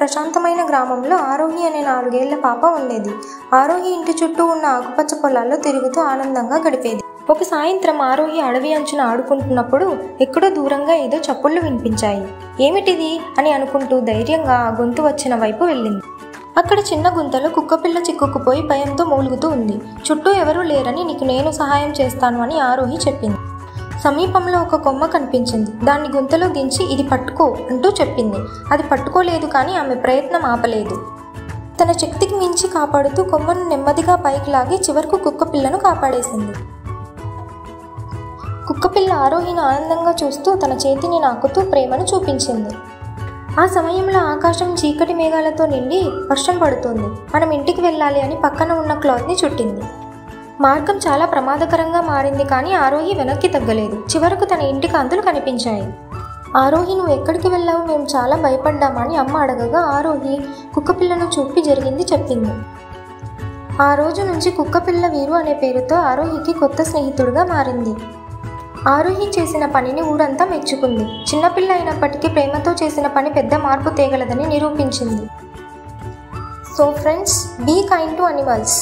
ప్రశాంతమైన గ్రామంలో ఆరోహి అనే 4 ఏళ్ల పాప ఉండేది. ఆరోహి ఇంటి చుట్టూ ఉన్న ఆకుపచ్చ పొలాల్లో తిరుగుతూ ఆనందంగా గడిపేది. ఒక సాయంత్రం ఆరోహి అడవి అంచున ఆడుకుంటున్నప్పుడు ఎక్కడో దూరంగా ఏదో చప్పుళ్లు వినిపించాయి. ఏమిటిది అని అనుకుంటూ ధైర్యంగా ఆ గొంతు వచ్చిన వైపు వెళ్ళింది. అక్కడ చిన్న గుంతలో కుక్కపిల్ల చిక్కుకుపోయి భయంతో మూలుగుతూ ఉంది. చుట్టూ ఎవరూ లేరని నీకు నేను సహాయం చేస్తాను అని ఆరోహి చెప్పింది. సమీపంలో ఒక కొమ్మ కనిపించింది. దాన్ని గుంతలో దించి ఇది పట్టుకో అంటూ చెప్పింది. అది పట్టుకోలేదు, కానీ ఆమె ప్రయత్నం ఆపలేదు. తన శక్తికి మించి కాపాడుతూ కొమ్మను నెమ్మదిగా పైకి లాగి చివరకు కుక్కపిల్లను కాపాడేసింది. కుక్కపిల్ల ఆరోహిని ఆనందంగా చూస్తూ తన చేతిని నాకుతూ ప్రేమను చూపించింది. ఆ సమయంలో ఆకాశం చీకటి మేఘాలతో నిండి వర్షం పడుతుంది. మనం ఇంటికి వెళ్ళాలి అని పక్కన ఉన్న క్లాత్ని చుట్టింది. మార్గం చాలా ప్రమాదకరంగా మారింది, కానీ ఆరోహి వెనక్కి తగ్గలేదు. చివరకు తన ఇంటి కాంతులు కనిపించాయి. ఆరోహి, నువ్వు ఎక్కడికి వెళ్ళావు? మేము చాలా భయపడ్డామని అమ్మ అడగగా ఆరోహి కుక్కపిల్లను చూపి జరిగింది చెప్పింది. ఆ రోజు నుంచి కుక్కపిల్ల వీరు అనే పేరుతో ఆరోహికి కొత్త స్నేహితుడిగా మారింది. ఆరోహి చేసిన పనిని ఊరంతా మెచ్చుకుంది. చిన్నపిల్ల అయినప్పటికీ ప్రేమతో చేసిన పని పెద్ద మార్పు తేగలదని నిరూపించింది. So friends, be kind to animals.